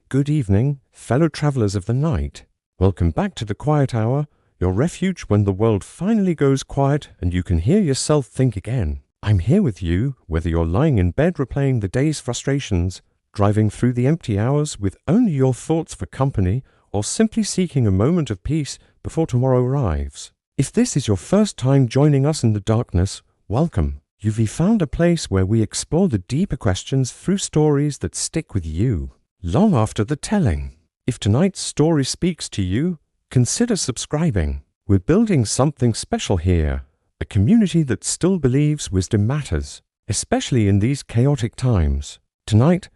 good evening, fellow travelers of the night. Welcome back to the Quiet Hour, your refuge when the world finally goes quiet and you can hear yourself think again. I'm here with you, whether you're lying in bed replaying the day's frustrations, driving through the empty hours with only your thoughts for company, or simply seeking a moment of peace before tomorrow arrives. If this is your first time joining us in the darkness, welcome. You've found a place where we explore the deeper questions through stories that stick with you, long after the telling. If tonight's story speaks to you, consider subscribing. We're building something special here, a community that still believes wisdom matters, especially in these chaotic times. Tonight,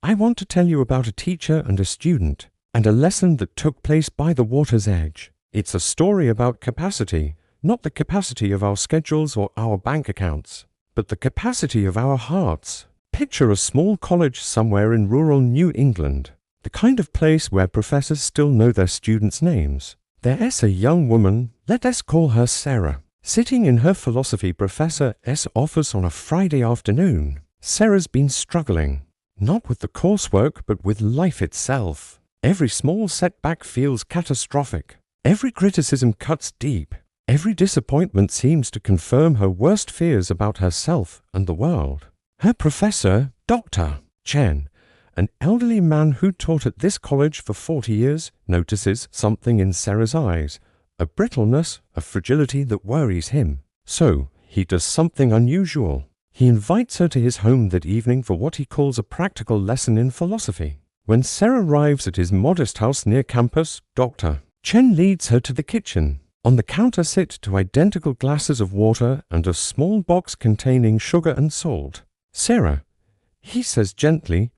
I want to tell you about a teacher and a student, and a lesson that took place by the water's edge. It's a story about capacity, not the capacity of our schedules or our bank accounts, but the capacity of our hearts. Picture a small college somewhere in rural New England, the kind of place where professors still know their students' names. There's a young woman, let us call her Sarah, sitting in her philosophy professor's office on a Friday afternoon. Sarah's been struggling, not with the coursework but with life itself. Every small setback feels catastrophic. Every criticism cuts deep. Every disappointment seems to confirm her worst fears about herself and the world. Her professor, Dr. Chen, an elderly man who taught at this college for 40 years, notices something in Sarah's eyes, a brittleness, a fragility that worries him. So, he does something unusual. He invites her to his home that evening for what he calls a practical lesson in philosophy. When Sarah arrives at his modest house near campus, Dr. Chen leads her to the kitchen. On the counter sit two identical glasses of water and a small box containing sugar and salt. Sarah, he says gently,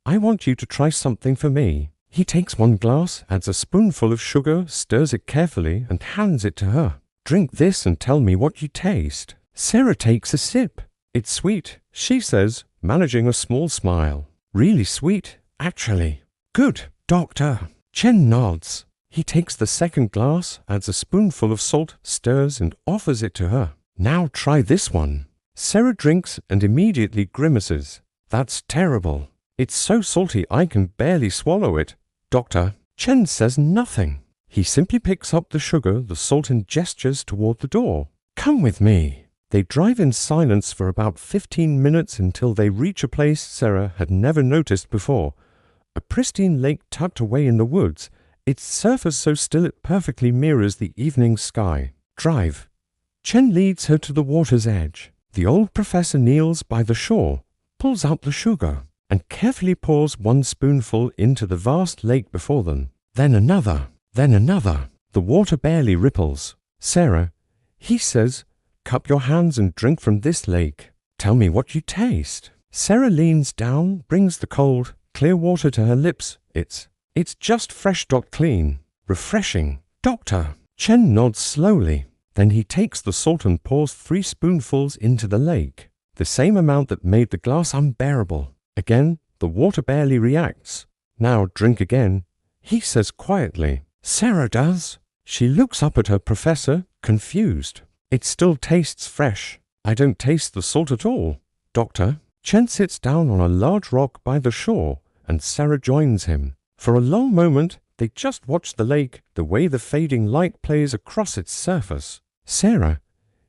I want you to try something for me. He takes one glass, adds a spoonful of sugar, stirs it carefully, and hands it to her. Drink this and tell me what you taste. Sarah takes a sip. It's sweet, she says, managing a small smile. Really sweet, actually. Good, Doctor. Chen nods. He takes the second glass, adds a spoonful of salt, stirs, and offers it to her. Now try this one. Sarah drinks and immediately grimaces. That's terrible. It's so salty I can barely swallow it. Dr. Chen says nothing. He simply picks up the sugar, the salt, and gestures toward the door. Come with me. They drive in silence for about 15 minutes until they reach a place Sarah had never noticed before. A pristine lake tucked away in the woods, its surface so still it perfectly mirrors the evening sky. Drive. Chen leads her to the water's edge. The old professor kneels by the shore, pulls out the sugar, and carefully pours one spoonful into the vast lake before them. Then another, then another. The water barely ripples. Sarah, he says, cup your hands and drink from this lake. Tell me what you taste. Sarah leans down, brings the cold, clear water to her lips. It's just fresh, clean, refreshing. Doctor. Chen nods slowly. Then he takes the salt and pours 3 spoonfuls into the lake, the same amount that made the glass unbearable. Again, the water barely reacts. Now drink again, he says quietly. Sarah does. She looks up at her professor, confused. It still tastes fresh. I don't taste the salt at all. Doctor. Chen sits down on a large rock by the shore, and Sarah joins him. For a long moment, they just watch the lake, the way the fading light plays across its surface. Sarah,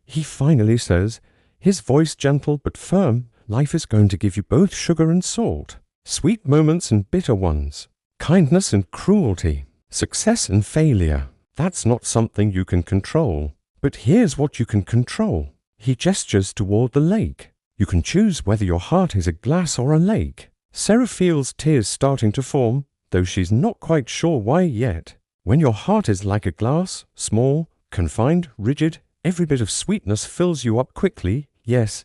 he finally says, his voice gentle but firm, life is going to give you both sugar and salt, sweet moments and bitter ones, kindness and cruelty, success and failure. That's not something you can control. But here's what you can control. He gestures toward the lake. You can choose whether your heart is a glass or a lake. Sarah feels tears starting to form, though she's not quite sure why yet. When your heart is like a glass, small, confined, rigid, every bit of sweetness fills you up quickly, yes,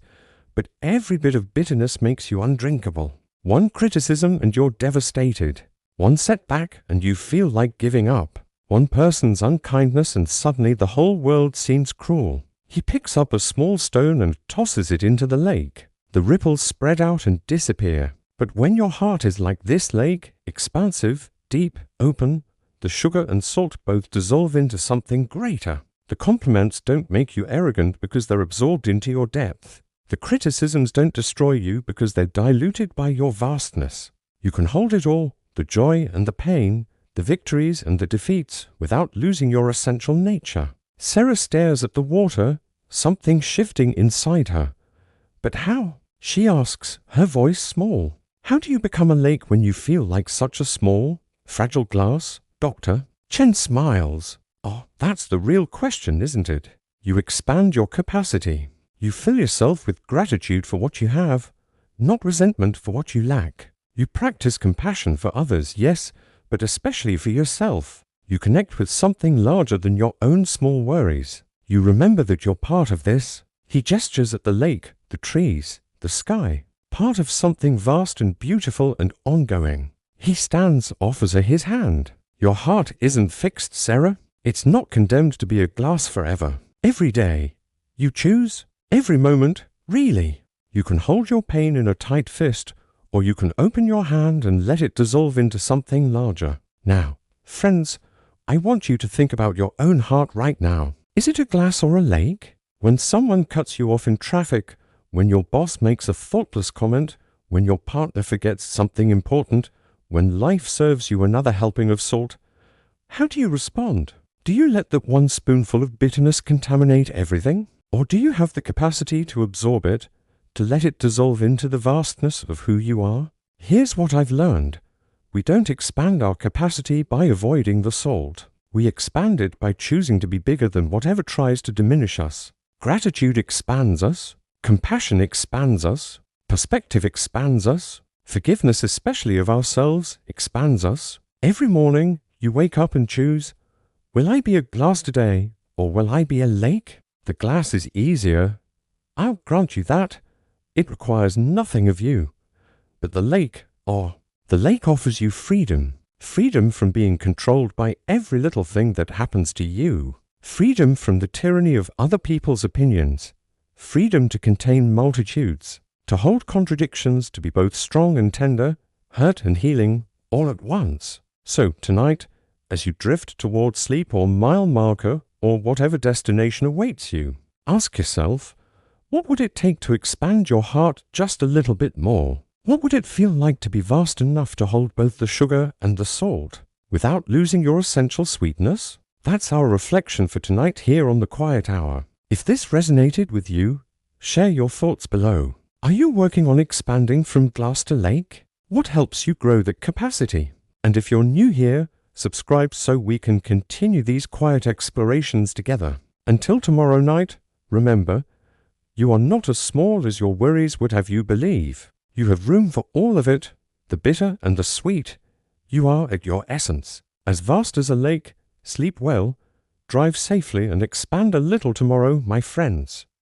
but every bit of bitterness makes you undrinkable. One criticism and you're devastated. One setback and you feel like giving up. One person's unkindness and suddenly the whole world seems cruel. He picks up a small stone and tosses it into the lake. The ripples spread out and disappear. But when your heart is like this lake, expansive, deep, open, the sugar and salt both dissolve into something greater. The compliments don't make you arrogant because they're absorbed into your depth. The criticisms don't destroy you because they're diluted by your vastness. You can hold it all, the joy and the pain, the victories and the defeats, without losing your essential nature. Sarah stares at the water, something shifting inside her. But how? She asks, her voice small. How do you become a lake when you feel like such a small, fragile glass, doctor? Chen smiles. Oh, that's the real question, isn't it? You expand your capacity. You fill yourself with gratitude for what you have, not resentment for what you lack. You practice compassion for others, yes, but especially for yourself. You connect with something larger than your own small worries. You remember that you're part of this. He gestures at the lake, the trees, the sky, part of something vast and beautiful and ongoing. He stands, offers her his hand. Your heart isn't fixed, Sarah. It's not condemned to be a glass forever. Every day, you choose. Every moment, really. You can hold your pain in a tight fist, or you can open your hand and let it dissolve into something larger. Now, friends, I want you to think about your own heart right now. Is it a glass or a lake? When someone cuts you off in traffic, when your boss makes a thoughtless comment, when your partner forgets something important, when life serves you another helping of salt, how do you respond? Do you let that one spoonful of bitterness contaminate everything? Or do you have the capacity to absorb it, to let it dissolve into the vastness of who you are? Here's what I've learned. We don't expand our capacity by avoiding the salt. We expand it by choosing to be bigger than whatever tries to diminish us. Gratitude expands us. Compassion expands us. Perspective expands us. Forgiveness, especially of ourselves, expands us. Every morning, you wake up and choose, will I be a glass today, or will I be a lake? The glass is easier. I'll grant you that. It requires nothing of you. But the lake offers you freedom. Freedom from being controlled by every little thing that happens to you. Freedom from the tyranny of other people's opinions. Freedom to contain multitudes. To hold contradictions, to be both strong and tender, hurt and healing, all at once. So tonight, as you drift towards sleep or mile marker or whatever destination awaits you, ask yourself, what would it take to expand your heart just a little bit more? What would it feel like to be vast enough to hold both the sugar and the salt, without losing your essential sweetness? That's our reflection for tonight here on the Quiet Hour. If this resonated with you, share your thoughts below. Are you working on expanding from glass to lake? What helps you grow that capacity? And if you're new here, subscribe so we can continue these quiet explorations together. Until tomorrow night, remember, you are not as small as your worries would have you believe. You have room for all of it, the bitter and the sweet. You are at your essence, as vast as a lake. Sleep well, drive safely, and expand a little tomorrow, my friends.